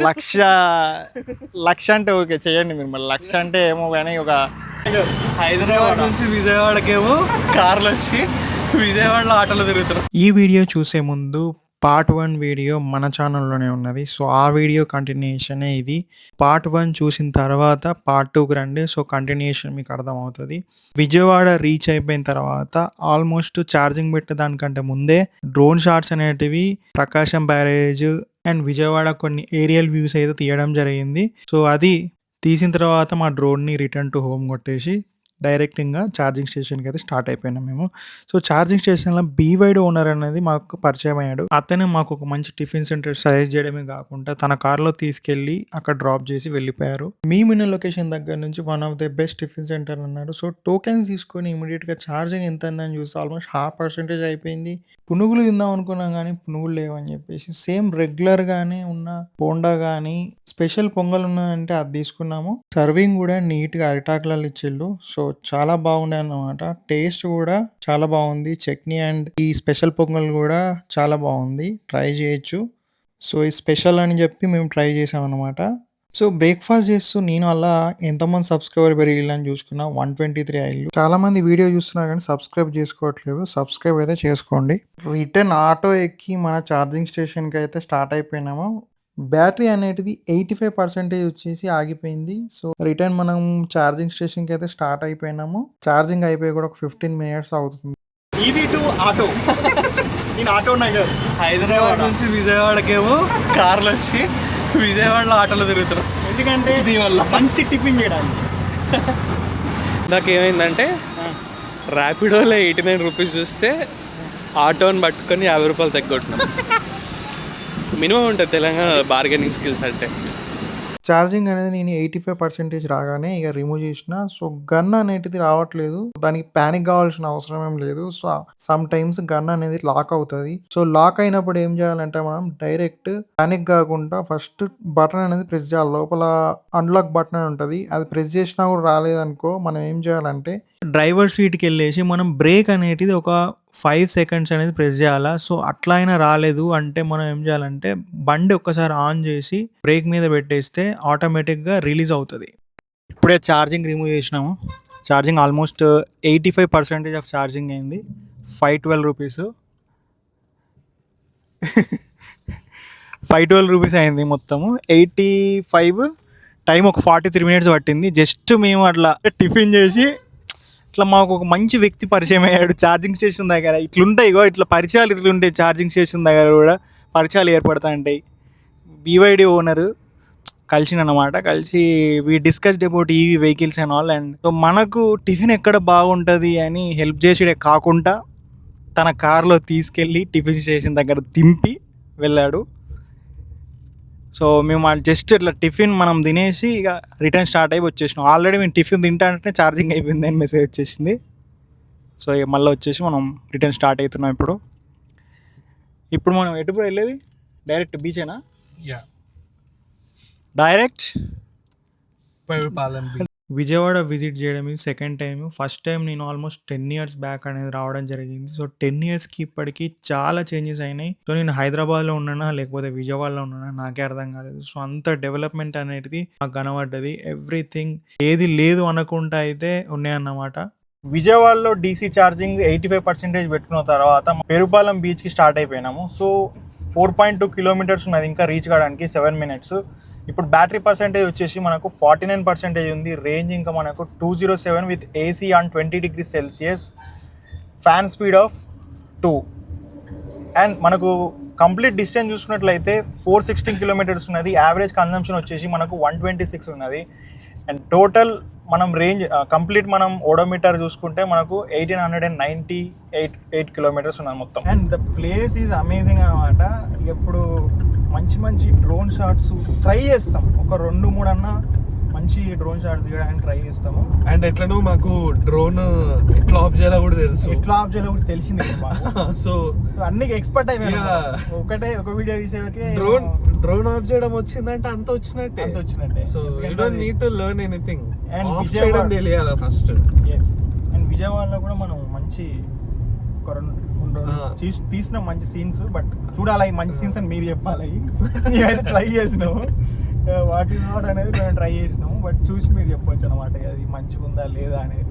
లక్ష లక్ష అంటే ఓకే చేయండి మీరు, మరి లక్ష అంటే ఏమో కానీ ఒక హైదరాబాద్ నుంచి విజయవాడకేమో కార్లు వచ్చి విజయవాడలో ఆటోలో తిరుగుతున్నాం. ఈ వీడియో చూసే ముందు పార్ట్ 1 వీడియో మన ఛానల్లోనే ఉన్నది. సో ఆ వీడియో కంటిన్యూషనే ఇది. పార్ట్ 1 చూసిన తర్వాత పార్ట్ 2కి రండి. సో కంటిన్యూషన్ మీకు అర్థమవుతుంది. విజయవాడ రీచ్ అయిపోయిన తర్వాత ఆల్మోస్ట్ ఛార్జింగ్ పెట్టేదానికంటే ముందే డ్రోన్ షాట్స్ అనేటివి ప్రకాశం బ్యారేజ్ అండ్ విజయవాడ కొన్ని ఏరియల్ వ్యూస్ అయితే తీయడం జరిగింది. సో అది తీసిన తర్వాత మా డ్రోన్ని రిటర్న్ టు హోమ్ కొట్టేసి డైరెక్ట్ ఇంకా ఛార్జింగ్ స్టేషన్కి అయితే స్టార్ట్ అయిపోయినాం మేము. సో ఛార్జింగ్ స్టేషన్లో బీవైడ్ ఓనర్ అనేది మాకు పరిచయం అయ్యాడు. అతనే మాకు ఒక మంచి టిఫిన్ సెంటర్ సజెస్ట్ చేయడమే కాకుండా తన కార్లో తీసుకెళ్ళి అక్కడ డ్రాప్ చేసి వెళ్ళిపోయారు. మేమున్న లొకేషన్ దగ్గర నుంచి one of the best tiffin centre అన్నారు. సో టోకెన్స్ తీసుకొని ఇమీడియట్గా ఛార్జింగ్ ఎంత ఉందని చూస్తే ఆల్మోస్ట్ 0.5% అయిపోయింది. పునుగులు తిందాం అనుకున్నాం కానీ పునుగులు లేవని చెప్పేసి సేమ్ రెగ్యులర్గానే ఉన్న బోండా కానీ స్పెషల్ పొంగల్ ఉన్నదంటే అది తీసుకున్నాము. సర్వింగ్ కూడా నీట్గా అరిటాకులలో ఇచ్చిళ్ళు. సో చాలా బాగుండే అన్నమాట. టేస్ట్ కూడా చాలా బాగుంది. చట్నీ అండ్ ఈ స్పెషల్ పొంగల్ కూడా చాలా బాగుంది. ట్రై చేయొచ్చు. సో ఈ స్పెషల్ అని చెప్పి మేము ట్రై చేసాం అనమాట. సో బ్రేక్ఫాస్ట్ చేస్తూ నేను అలా ఎంతమంది సబ్స్క్రైబర్ పెరిగిల్లని చూసుకున్నా 123 అయ్యారు. చాలా మంది వీడియో చూస్తున్నారు కానీ సబ్స్క్రైబ్ చేసుకోవట్లేదు. సబ్స్క్రైబ్ అయితే చేసుకోండి. రిటర్న్ ఆటో ఎక్కి మన ఛార్జింగ్ స్టేషన్కి అయితే స్టార్ట్ అయిపోయినాము. బ్యాటరీ అనేటిది 85% వచ్చేసి ఆగిపోయింది. సో రిటర్న్ మనం ఛార్జింగ్ స్టేషన్కి అయితే స్టార్ట్ అయిపోయినాము. ఛార్జింగ్ అయిపోయి కూడా ఒక 15 మినిట్స్ అవుతుంది. ఈవీ టు ఆటో నేను ఆటో నగర్ హైదరాబాద్ నుంచి విజయవాడకేమో కార్లు వచ్చి విజయవాడలో ఆటోలో తిరుగుతున్నాం. ఎందుకంటే దీనివల్ల మంచి టిఫిన్ చేయడానికి. నాకేమైందంటే ర్యాపిడోలో 89 రూపీస్ చూస్తే ఆటోని పట్టుకొని 50 రూపాయలు తగ్గొట్టినాం. మినిమం ఉంటుంది తెలంగాణ బార్గెనింగ్ స్కిల్స్ అంటే. ఛార్జింగ్ అనేది నేను 85% రాగానే ఇక రిమూవ్ చేసిన. సో గన్ అనేటిది రావట్లేదు. దానికి ప్యానిక్ కావాల్సిన అవసరం ఏం లేదు. సో సమ్ టైమ్స్ గన్ అనేది లాక్ అవుతుంది. సో లాక్ అయినప్పుడు ఏం చేయాలంటే మనం డైరెక్ట్ ప్యానిక్ కాకుండా ఫస్ట్ బటన్ అనేది ప్రెస్ చేయాలి. లోపల అన్లాక్ బటన్ అని ఉంటుంది. అది ప్రెస్ చేసినా కూడా రాలేదనుకో మనం ఏం చేయాలంటే డ్రైవర్ సీట్కి వెళ్ళేసి మనం బ్రేక్ అనేటిది ఒక 5 సెకండ్స్ అనేది ప్రెస్ చేయాలా. సో అట్లా అయినా రాలేదు అంటే మనం ఏం చేయాలంటే బండి ఒక్కసారి ఆన్ చేసి బ్రేక్ మీద పెట్టేస్తే ఆటోమేటిక్గా రిలీజ్ అవుతుంది. ఇప్పుడే ఛార్జింగ్ రిమూవ్ చేసినాము. ఛార్జింగ్ ఆల్మోస్ట్ 85% ఆఫ్ ఛార్జింగ్ అయింది. 512 రూపీస్ 512 రూపీస్ అయింది మొత్తము. 85 టైం ఒక 43 మినిట్స్ పట్టింది. జస్ట్ మేము అట్లా టిఫిన్ చేసి ఇట్లా మాకు ఒక మంచి వ్యక్తి పరిచయం అయ్యాడు ఛార్జింగ్ స్టేషన్ దగ్గర. ఇట్లుంటాయి ఇగో ఇట్లా పరిచయాలు ఇట్లుంటాయి ఛార్జింగ్ స్టేషన్ దగ్గర కూడా పరిచయాలు ఏర్పడుతూ ఉంటాయి. బీవైడి ఓనరు కలిసినమాట. కలిసి we discussed about EV vehicles and all. And so మనకు టిఫిన్ ఎక్కడ బాగుంటుంది అని హెల్ప్ చేసేదే కాకుండా తన కార్లో తీసుకెళ్ళి టిఫిన్ స్టేషన్ దగ్గర దింపి వెళ్ళాడు. సో మేము జస్ట్ ఇట్లా టిఫిన్ మనం తినేసి ఇక రిటర్న్ స్టార్ట్ అయ్యి వచ్చేసినాం. ఆల్రెడీ మేము టిఫిన్ తింటా అంటే ఛార్జింగ్ అయిపోయింది అని మెసేజ్ వచ్చేసింది. సో ఇక మళ్ళీ వచ్చేసి మనం రిటర్న్ స్టార్ట్ అవుతున్నాం. ఇప్పుడు మనం ఎటు వెళ్ళేది డైరెక్ట్ బీచేనా? డైరెక్ట్ విజయవాడ విజిట్ చేయడం ఇది సెకండ్ టైం. ఫస్ట్ టైం నేను ఆల్మోస్ట్ 10 years బ్యాక్ అనేది రావడం జరిగింది. సో 10 yearsకి ఇప్పటికీ చాలా చేంజెస్ అయినాయి. సో నేను హైదరాబాద్లో ఉన్నానా లేకపోతే విజయవాడలో ఉన్నానా నాకే అర్థం కాలేదు. సో అంత డెవలప్మెంట్ అనేది నాకు కనబడ్డది. ఎవ్రీథింగ్ ఏది లేదు అనకుండా అయితే ఉన్నాయన్నమాట. విజయవాడలో డీసీ ఛార్జింగ్ 85% పెట్టుకున్న తర్వాత పెరుపాలెం బీచ్కి స్టార్ట్ అయిపోయినాము. సో 4.2 kilometers ఉన్నది ఇంకా రీచ్ కావడానికి 7 minutes. ఇప్పుడు బ్యాటరీ పర్సెంటేజ్ వచ్చేసి మనకు 49% ఉంది. రేంజ్ ఇంకా మనకు 207 with AC on 20 degrees Celsius, fan speed of 2. And మనకు కంప్లీట్ డిస్టెన్స్ చూసుకున్నట్లయితే 416 kilometers ఉన్నది. యావరేజ్ కన్జంప్షన్ వచ్చేసి మనకు 126 ఉన్నది. అండ్ టోటల్ మనం రేంజ్ కంప్లీట్ మనం ఓడోమీటర్ చూసుకుంటే మనకు 1898 kilometers ఉన్నది మొత్తం. And the place is amazing అనమాట. ఎప్పుడు మంచి మంచి డ్రోన్ షాట్స్ ట్రై చేస్తాం. ఒక 2-3 అన్నా మంచి డ్రోన్ షాట్స్ తీయడానికి ట్రై చేస్తాము. అండ్ ఎట్లనో మాకు డ్రోన్ ఎట్లా ఆఫ్ చేయాలో కూడా తెలుసు. ఎట్లా ఆఫ్ చేయాలో కూడా తెలిసింది. సో అన్ని ఎక్స్పర్ట్ అయిపోయింది. ఒక వీడియో తీసేవరకే డ్రోన్ ఆఫ్ చేయడం వచ్చిందంటే అంత వచ్చినట్టే. So you don't need to learn anything. And of చేయడం తెలియాలి ఫస్ట్. ఎస్. అండ్ విజయవాడలో కూడా మనం మంచి ఒక తీసిన మంచి సీన్స్, బట్ చూడాలి ఈ మంచి సీన్స్ అని మీరు చెప్పాలి. మేమైతే ట్రై చేసినాము, వాట్ ఈస్ వాట్ అనేది మేము ట్రై చేసినాము, బట్ చూసి మీరు చెప్పొచ్చు అనమాట అది మంచిగా ఉందా లేదా అనేది.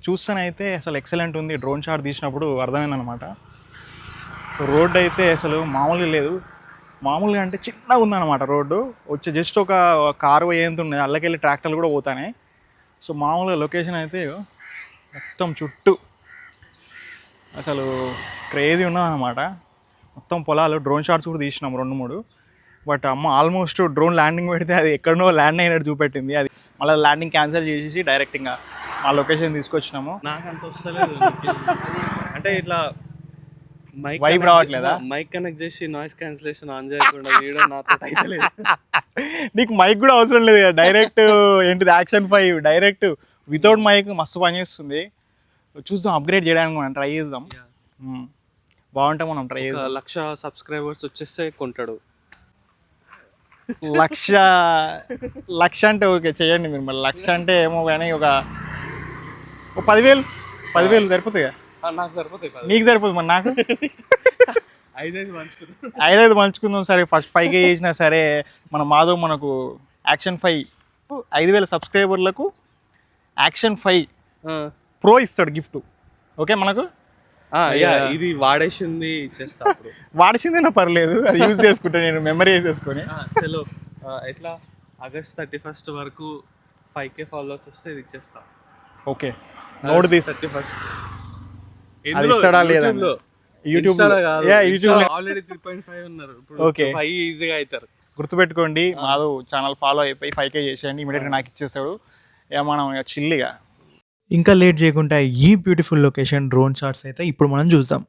చూస్తేనైతే అసలు ఎక్సలెంట్ ఉంది. డ్రోన్ షాట్ తీసినప్పుడు అర్థమైందనమాట. రోడ్డు అయితే అసలు మామూలుగా లేదు, మామూలుగా అంటే చిన్నగా ఉందన్నమాట రోడ్డు. వచ్చి జస్ట్ ఒక కారు పోయేంత ఉన్నది, అల్లకెళ్ళి ట్రాక్టర్లు కూడా పోతాయి. సో మామూలుగా లొకేషన్ అయితే మొత్తం చుట్టూ అసలు క్రేజీ ఉన్నదన్నమాట. మొత్తం పొలాలు, డ్రోన్ షాట్స్ కూడా తీసినాం 2-3. బట్ ఆల్మోస్ట్ డ్రోన్ ల్యాండింగ్ పెడితే అది ఎక్కడనో ల్యాండ్ అయినట్టు చూపెట్టింది. అది మళ్ళీ ల్యాండింగ్ క్యాన్సిల్ చేసేసి డైరెక్ట్ ఇంకా మా లొకేషన్ తీసుకొచ్చినాము. నాకు అంత వస్తలేదు అంటే ఇట్లా వైబ్ రావట్లేదా? మైక్ కనెక్ట్ చేసి నాయిస్ క్యాన్సిలేషన్ ఆన్ చేయకుండా వీడియో నాతో అయితే లేదు. నీకు మైక్ కూడా అవసరం లేదు కదా, డైరెక్ట్ ఏంటిది Action 5 డైరెక్ట్ వితౌట్ మైక్ మస్తు పనిచేస్తుంది. చూద్దాం, అప్గ్రేడ్ చేయడానికి మనం ట్రై చేద్దాం. బాగుంటే మనం ట్రై చేద్దాం. 1,00,000 సబ్స్క్రైబర్స్ వచ్చేస్తే కొంటాడు. 1,00,000 అంటే ఓకే చేయండి మీరు. మరి 1,00,000 అంటే ఏమో కానీ ఒక 10,000 సరిపోతాయి కదా? నాకు సరిపోతాయి. నీకు సరిపోతుంది, మరి నాకు 5 పంచుకుందాం. సరే ఫస్ట్ 5K చేసినా సరే మన మాధవ్ మనకు Action 5 5,000 సబ్స్క్రైబర్లకు Action 5 Pro ఇస్తాడు గిఫ్ట్. ఓకే మనకు ఇది వాడేసింది ఇచ్చేస్తా. వాడేసిందేనా పర్లేదు, అది యూజ్ చేసుకుంటా నేను మెమరీ వేసేసుకొని. చలో ఎట్లా August 31st వరకు 5K ఫాలోవర్స్ వస్తే ఇది ఇచ్చేస్తా. Okay note this 31st. అది ఇస్తాడా లేదా? యూట్యూబ్ ఆల్రెడీ 3.5 ఉన్నారు, ఓకే 5 ఈజీగా అవుతారు. గుర్తుపెట్టుకోండి, మాధవ్ ఛానల్ ఫాలో అయిపోయి 5K చేసేయండి, ఇమీడియట్గా నాకు ఇచ్చేస్తాడు. మనం చిల్లిగా. ఇంకా లేట్ చేయకుండా ఈ బ్యూటిఫుల్ లొకేషన్ డ్రోన్ షాట్స్ అయితే ఇప్పుడు మనం చూద్దాం.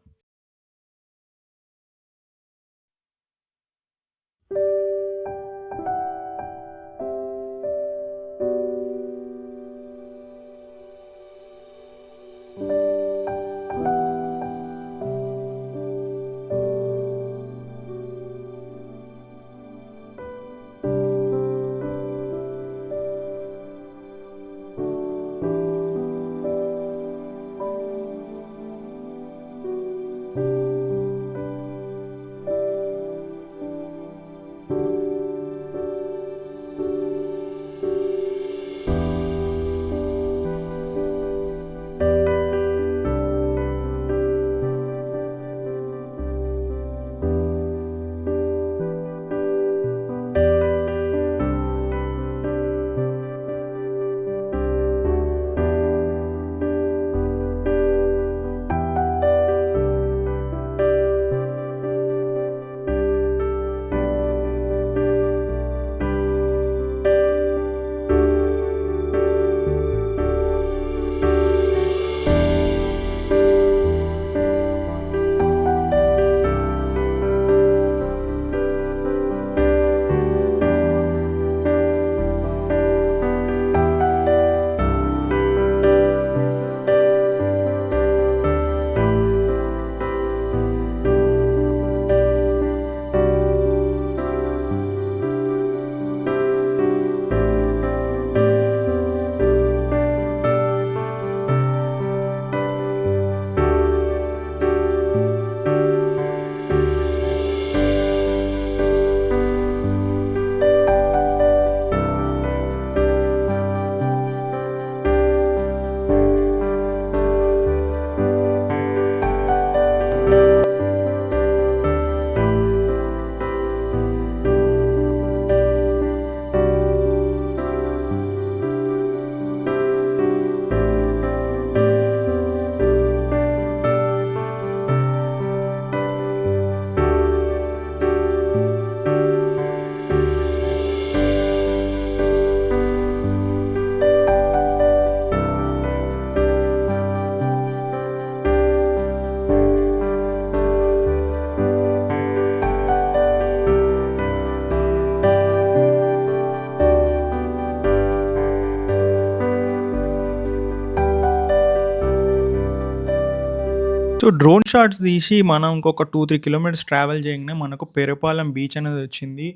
సో డ్రోన్ షాట్స్ తీసి మనం ఇంకొక 2-3 కిలోమీటర్స్ ట్రావెల్ చేయగానే మనకు పెరుపాలెం బీచ్ అనేది వచ్చింది.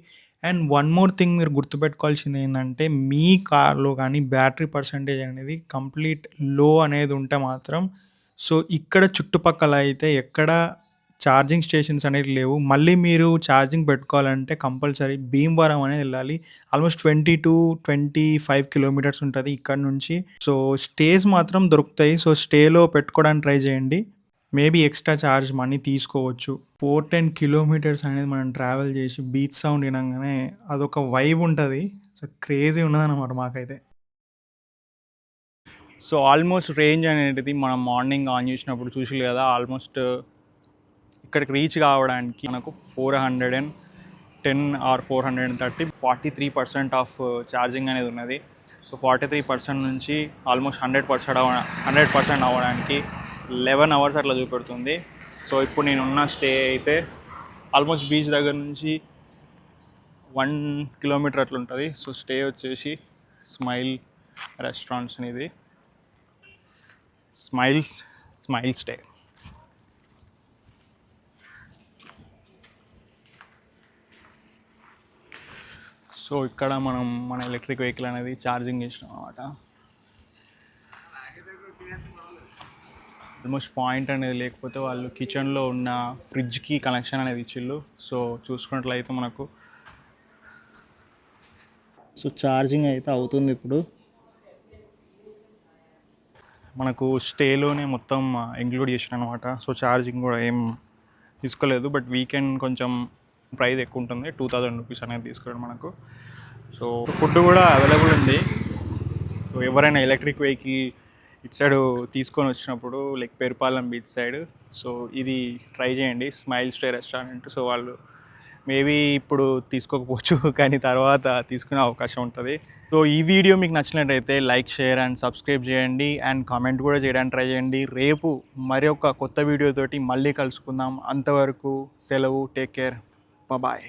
అండ్ వన్ మోర్ థింగ్ మీరు గుర్తుపెట్టుకోవాల్సింది ఏందంటే, మీ కార్‌లో గానీ బ్యాటరీ పర్సెంటేజ్ అనేది కంప్లీట్ లో అనేది ఉంటే మాత్రం, సో ఇక్కడ చుట్టుపక్కల అయితే ఎక్కడ ఛార్జింగ్ స్టేషన్స్ అనేవి లేవు. మళ్ళీ మీరు ఛార్జింగ్ పెట్టుకోవాలంటే కంపల్సరీ భీమవరం అనేది ఎళ్ళాలి. ఆల్మోస్ట్ 20-25 కిలోమీటర్స్ ఉంటది ఇక్కడి నుంచి. సో స్టేస్ మాత్రం దొరుకుతాయి. సో స్టేలో పెట్టుకోవడానికి ట్రై చేయండి. మేబీ ఎక్స్‌ట్రా చార్జ్ మనీ తీసుకోవచ్చు. 4-10 కిలోమీటర్స్ అనేది మనం ట్రావెల్ చేసి బీచ్ సౌండ్ ఇనంగానే అదొక వైబ్ ఉంటది. సో క్రేజీ ఉన్నదనమాట మాకైతే. సో ఆల్మోస్ట్ రేంజ్ అనేది మనం మార్నింగ్ ఆన్ చేసినప్పుడు చూసిర్రు కదా! ఆల్మోస్ట్ ఇక్కడికి రీచ్ కావడానికి మనకు 410 ఆర్ 430 43% ఆఫ్ ఛార్జింగ్ అనేది ఉన్నది. సో 43% నుంచి ఆల్మోస్ట్ 100% అవ్వడానికి 11 అవర్స్ అట్లా చూపెడుతుంది. సో ఇప్పుడు నేనున్న స్టే అయితే ఆల్మోస్ట్ బీచ్ దగ్గర నుంచి 1 కిలోమీటర్ అట్లా ఉంటుంది. సో స్టే వచ్చేసి స్మైల్ రెస్టారెంట్స్ ఇది. Smile stay. సో ఇక్కడ మనం మన ఎలక్ట్రిక్ వెహికల్ అనేది ఛార్జింగ్ చేసినాం అన్నమాట. ఆల్మోస్ట్ పాయింట్ అనేది లేకపోతే వాళ్ళు కిచెన్లో ఉన్న ఫ్రిడ్జ్కి కనెక్షన్ అనేది ఇచ్చిళ్ళు. సో చూసుకున్నట్లయితే మనకు ఛార్జింగ్ అయితే అవుతుంది ఇప్పుడు. మనకు స్టేలోనే మొత్తం ఇంక్లూడ్ చేసిన అనమాట. సో ఛార్జింగ్ కూడా ఏం తీసుకోలేదు. బట్ వీకెండ్ కొంచెం ప్రైస్ ఎక్కువ ఉంటుంది. 2000 రూపీస్ అనేది తీసుకోవడం మనకు. సో ఫుడ్ కూడా అవైలబుల్ ఉంది. సో ఎవరైనా ఎలక్ట్రిక్ వెహికల్ ఇటు సైడ్ తీసుకొని వచ్చినప్పుడు లైక్ పెరుపాలెం బీచ్ సైడ్, సో ఇది ట్రై చేయండి, స్మైల్ స్టే రెస్టారెంట్. సో వాళ్ళు మేబీ ఇప్పుడు తీసుకోకపోవచ్చు కానీ తర్వాత తీసుకునే అవకాశం ఉంటుంది. సో ఈ వీడియో మీకు నచ్చినట్టయితే లైక్, షేర్ అండ్ సబ్స్క్రైబ్ చేయండి. అండ్ కామెంట్ కూడా చేయడానికి ట్రై చేయండి. రేపు మరి ఒక కొత్త వీడియోతోటి మళ్ళీ కలుసుకుందాం. అంతవరకు సెలవు. Take care. బాయ్.